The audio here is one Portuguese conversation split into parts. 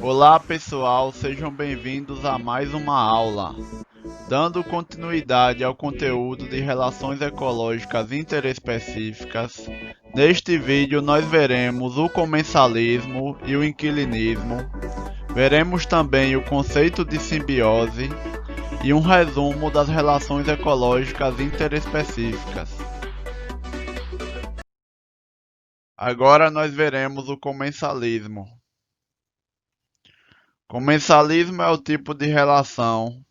Olá pessoal, sejam bem-vindos a mais uma aula. Dando continuidade ao conteúdo de relações ecológicas interespecíficas, neste vídeo nós veremos o comensalismo e o inquilinismo, veremos também o conceito de simbiose e um resumo das relações ecológicas interespecíficas. Agora nós veremos o comensalismo. Comensalismo é o tipo de relação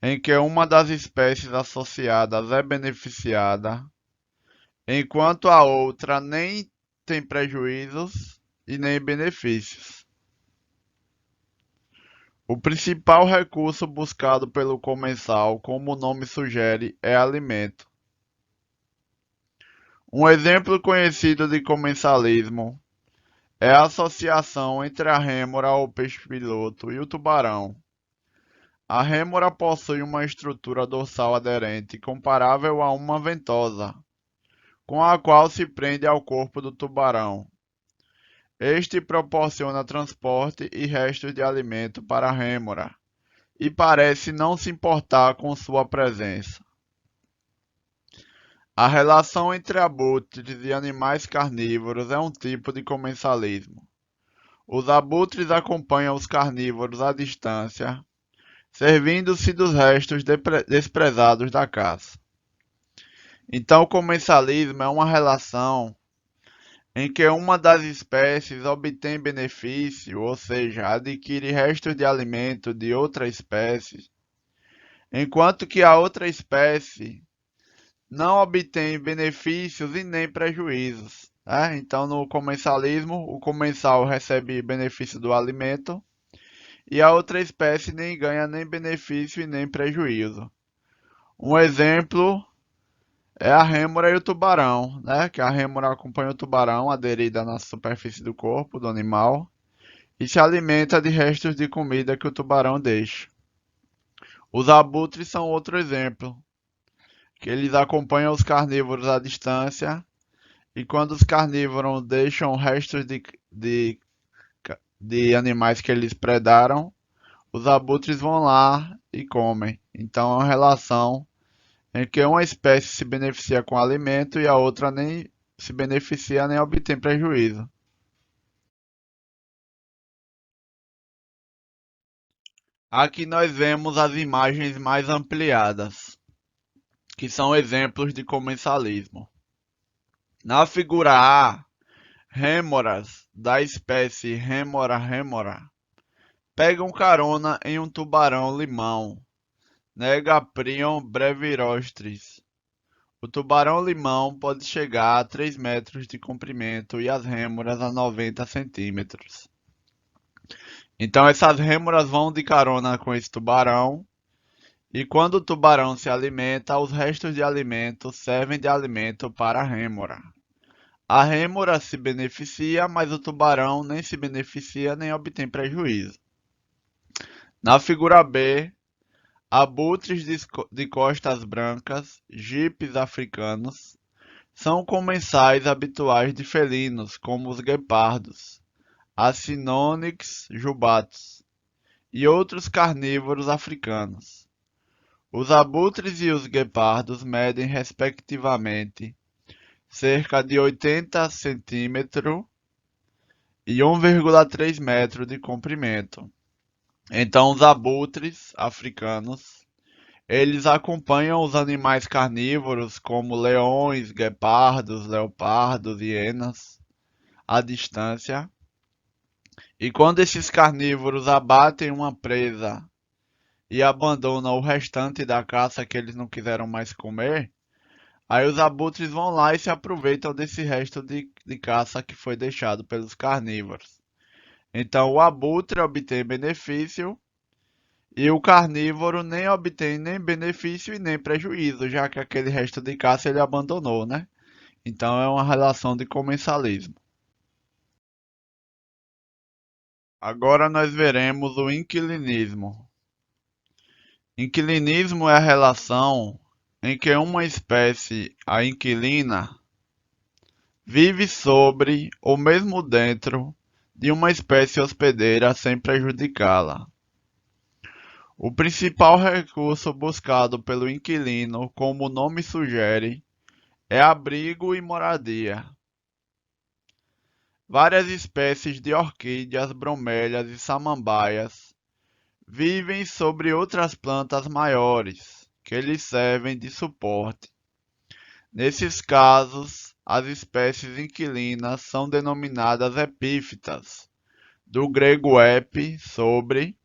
em que uma das espécies associadas é beneficiada, enquanto a outra nem tem prejuízos e nem benefícios. O principal recurso buscado pelo comensal, como o nome sugere, é alimento. Um exemplo conhecido de comensalismo é a associação entre a rêmora ou peixe-piloto e o tubarão. A rêmora possui uma estrutura dorsal aderente comparável a uma ventosa, com a qual se prende ao corpo do tubarão. Este proporciona transporte e restos de alimento para a rêmora, e parece não se importar com sua presença. A relação entre abutres e animais carnívoros é um tipo de comensalismo. Os abutres acompanham os carnívoros à distância, servindo-se dos restos desprezados da caça. Então, o comensalismo é uma relação em que uma das espécies obtém benefício, ou seja, adquire restos de alimento de outra espécie, enquanto que a outra espécie não obtém benefícios e nem prejuízos. Né? Então, no comensalismo, o comensal recebe benefício do alimento e a outra espécie nem ganha nem benefício e nem prejuízo. Um exemplo é a rêmora e o tubarão, né? Que a rêmora acompanha o tubarão aderida na superfície do corpo do animal e se alimenta de restos de comida que o tubarão deixa. Os abutres são outro exemplo, que eles acompanham os carnívoros à distância e quando os carnívoros deixam restos de animais que eles predaram, os abutres vão lá e comem. Então é uma relação em que uma espécie se beneficia com alimento e a outra nem se beneficia nem obtém prejuízo. Aqui nós vemos as imagens mais ampliadas, que são exemplos de comensalismo. Na figura A, rêmoras da espécie Rêmora rêmora pegam carona em um tubarão-limão, Negaprion brevirostris. O tubarão-limão pode chegar a 3 metros de comprimento e as rêmoras a 90 centímetros. Então essas rêmoras vão de carona com esse tubarão e quando o tubarão se alimenta, os restos de alimento servem de alimento para a rêmora. A rêmora se beneficia, mas o tubarão nem se beneficia nem obtém prejuízo. Na figura B, abutres de costas brancas, jipes africanos, são comensais habituais de felinos como os guepardos, a Cinonyx jubatus e outros carnívoros africanos. Os abutres e os guepardos medem respectivamente cerca de 80 cm e 1,3 metro de comprimento. Então os abutres africanos, eles acompanham os animais carnívoros como leões, guepardos, leopardos, hienas à distância. E quando esses carnívoros abatem uma presa e abandonam o restante da caça que eles não quiseram mais comer, aí os abutres vão lá e se aproveitam desse resto de caça que foi deixado pelos carnívoros. Então o abutre obtém benefício e o carnívoro nem obtém nem benefício e nem prejuízo, já que aquele resto de caça ele abandonou, né? Então é uma relação de comensalismo. Agora nós veremos o inquilinismo. Inquilinismo é a relação em que uma espécie, a inquilina, vive sobre ou mesmo dentro de uma espécie hospedeira sem prejudicá-la. O principal recurso buscado pelo inquilino, como o nome sugere, é abrigo e moradia. Várias espécies de orquídeas, bromélias e samambaias vivem sobre outras plantas maiores, que lhes servem de suporte. Nesses casos, as espécies inquilinas são denominadas epífitas, do grego ep, sobre,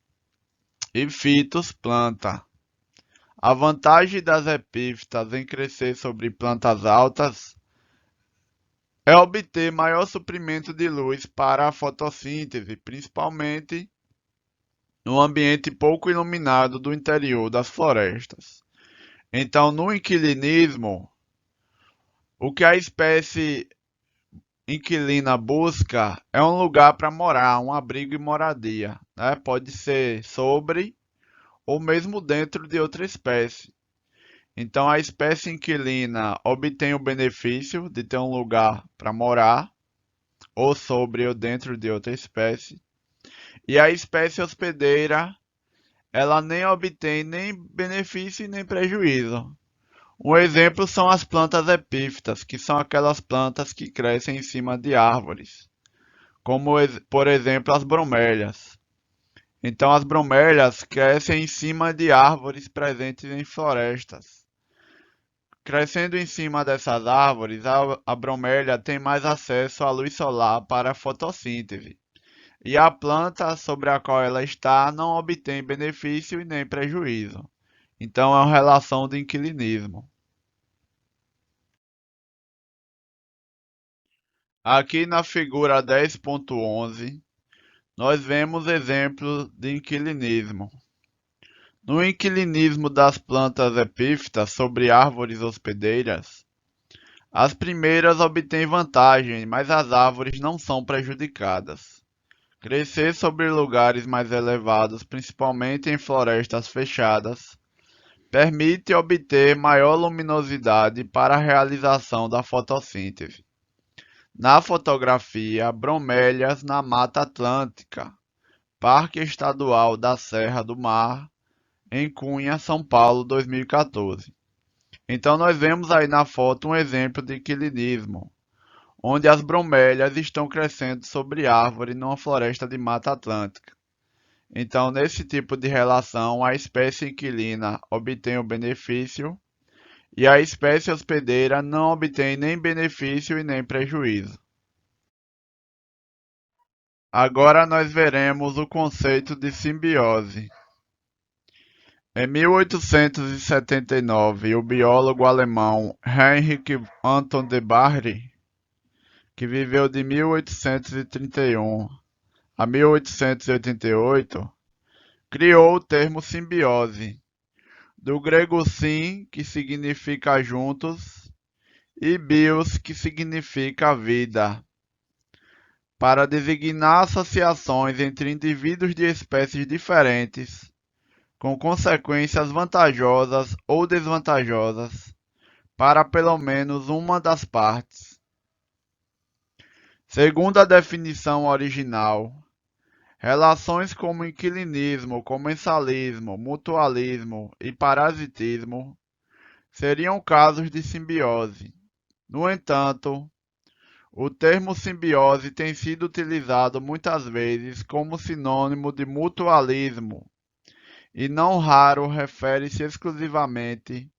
e phytos, planta. A vantagem das epífitas em crescer sobre plantas altas é obter maior suprimento de luz para a fotossíntese, principalmente no ambiente pouco iluminado do interior das florestas. Então, no inquilinismo, o que a espécie inquilina busca é um lugar para morar, um abrigo e moradia, né? Pode ser sobre ou mesmo dentro de outra espécie. Então, a espécie inquilina obtém o benefício de ter um lugar para morar, ou sobre ou dentro de outra espécie, e a espécie hospedeira, ela nem obtém nem benefício e nem prejuízo. Um exemplo são as plantas epífitas, que são aquelas plantas que crescem em cima de árvores, como por exemplo as bromélias. Então as bromélias crescem em cima de árvores presentes em florestas. Crescendo em cima dessas árvores, a bromélia tem mais acesso à luz solar para a fotossíntese, e a planta sobre a qual ela está não obtém benefício e nem prejuízo. Então é uma relação de inquilinismo. Aqui na figura 10.11, nós vemos exemplos de inquilinismo. No inquilinismo das plantas epífitas sobre árvores hospedeiras, as primeiras obtêm vantagem, mas as árvores não são prejudicadas. Crescer sobre lugares mais elevados, principalmente em florestas fechadas, permite obter maior luminosidade para a realização da fotossíntese. Na fotografia, bromélias na Mata Atlântica, Parque Estadual da Serra do Mar, em Cunha, São Paulo, 2014. Então nós vemos aí na foto um exemplo de inquilinismo, onde as bromélias estão crescendo sobre árvore numa floresta de Mata Atlântica. Então, nesse tipo de relação, a espécie inquilina obtém o benefício e a espécie hospedeira não obtém nem benefício e nem prejuízo. Agora nós veremos o conceito de simbiose. Em 1879, o biólogo alemão Heinrich Anton de Barry, que viveu de 1831 a 1888, criou o termo simbiose, do grego sim, que significa juntos, e bios, que significa vida, para designar associações entre indivíduos de espécies diferentes, com consequências vantajosas ou desvantajosas para pelo menos uma das partes. Segundo a definição original, relações como inquilinismo, comensalismo, mutualismo e parasitismo seriam casos de simbiose. No entanto, o termo simbiose tem sido utilizado muitas vezes como sinônimo de mutualismo e não raro refere-se exclusivamente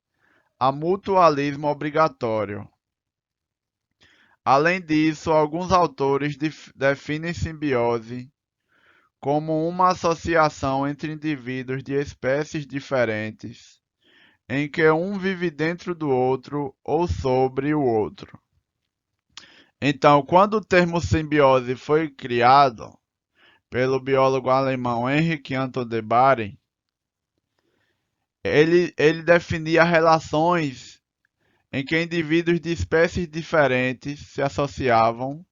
a mutualismo obrigatório. Além disso, alguns autores definem simbiose como uma associação entre indivíduos de espécies diferentes, em que um vive dentro do outro ou sobre o outro. Então, quando o termo simbiose foi criado pelo biólogo alemão Heinrich Anton de Barry, ele definia relações em que indivíduos de espécies diferentes se associavam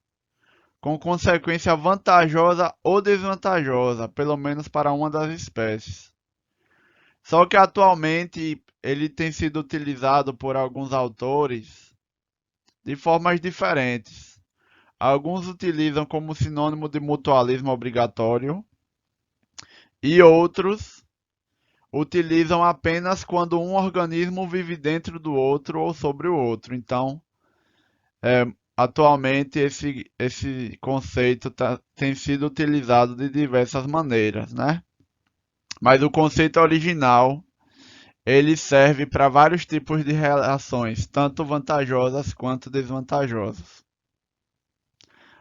com consequência vantajosa ou desvantajosa, pelo menos para uma das espécies. Só que atualmente ele tem sido utilizado por alguns autores de formas diferentes. Alguns utilizam como sinônimo de mutualismo obrigatório e outros utilizam apenas quando um organismo vive dentro do outro ou sobre o outro. Então, atualmente esse conceito tem sido utilizado de diversas maneiras, né? Mas o conceito original ele serve para vários tipos de relações, tanto vantajosas quanto desvantajosas.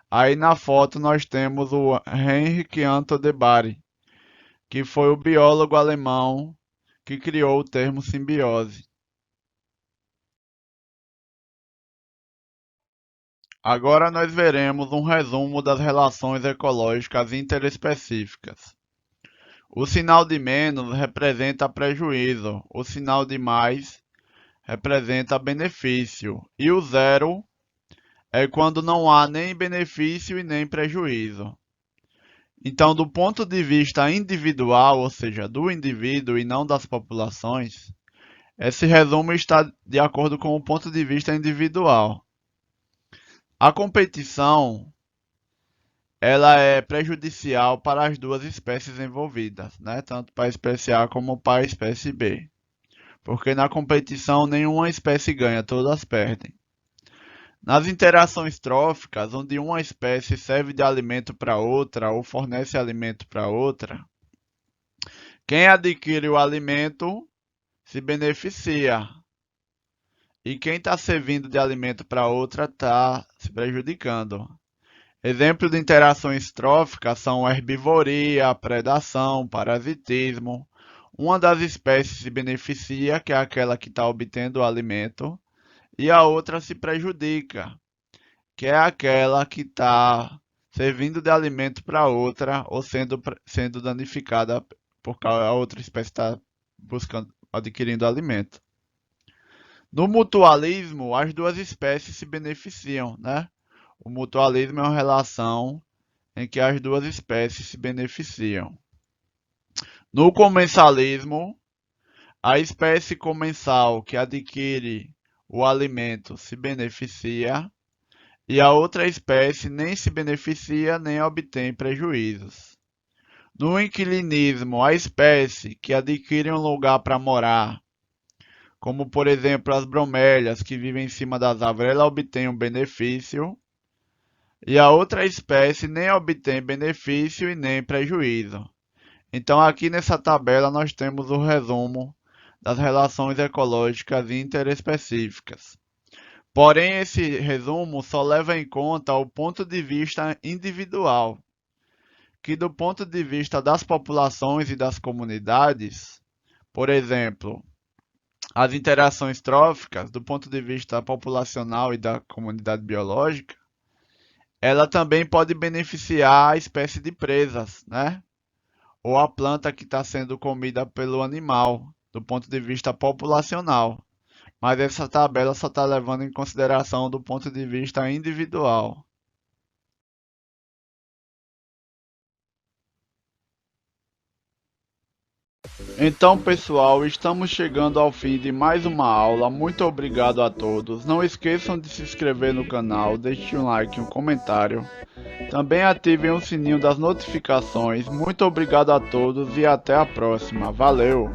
Aí na foto nós temos o Heinrich Anton de Bary, que foi o biólogo alemão que criou o termo simbiose. Agora nós veremos um resumo das relações ecológicas interespecíficas. O sinal de menos representa prejuízo, o sinal de mais representa benefício, e o zero é quando não há nem benefício e nem prejuízo. Então, do ponto de vista individual, ou seja, do indivíduo e não das populações, esse resumo está de acordo com o ponto de vista individual. A competição, ela é prejudicial para as duas espécies envolvidas, né? Tanto para a espécie A como para a espécie B. Porque na competição nenhuma espécie ganha, todas perdem. Nas interações tróficas, onde uma espécie serve de alimento para outra ou fornece alimento para outra, quem adquire o alimento se beneficia e quem está servindo de alimento para outra está se prejudicando. Exemplos de interações tróficas são herbivoria, predação, parasitismo. Uma das espécies se beneficia, que é aquela que está obtendo o alimento, e a outra se prejudica, que é aquela que está servindo de alimento para outra ou sendo danificada porque a outra espécie está buscando adquirindo alimento. No mutualismo, as duas espécies se beneficiam, né? O mutualismo é uma relação em que as duas espécies se beneficiam. No comensalismo, a espécie comensal que adquire o alimento se beneficia e a outra espécie nem se beneficia nem obtém prejuízos. No inquilinismo, a espécie que adquire um lugar para morar, como por exemplo as bromélias que vivem em cima das árvores, ela obtém um benefício e a outra espécie nem obtém benefício e nem prejuízo. Então, aqui nessa tabela, nós temos o resumo das relações ecológicas interespecíficas. Porém, esse resumo só leva em conta o ponto de vista individual, que do ponto de vista das populações e das comunidades, por exemplo, as interações tróficas, do ponto de vista populacional e da comunidade biológica, ela também pode beneficiar a espécie de presas, né? Ou a planta que está sendo comida pelo animal, do ponto de vista populacional. Mas essa tabela só está levando em consideração do ponto de vista individual. Então, pessoal, estamos chegando ao fim de mais uma aula. Muito obrigado a todos. Não esqueçam de se inscrever no canal, deixe um like e um comentário. Também ativem o sininho das notificações. Muito obrigado a todos e até a próxima. Valeu!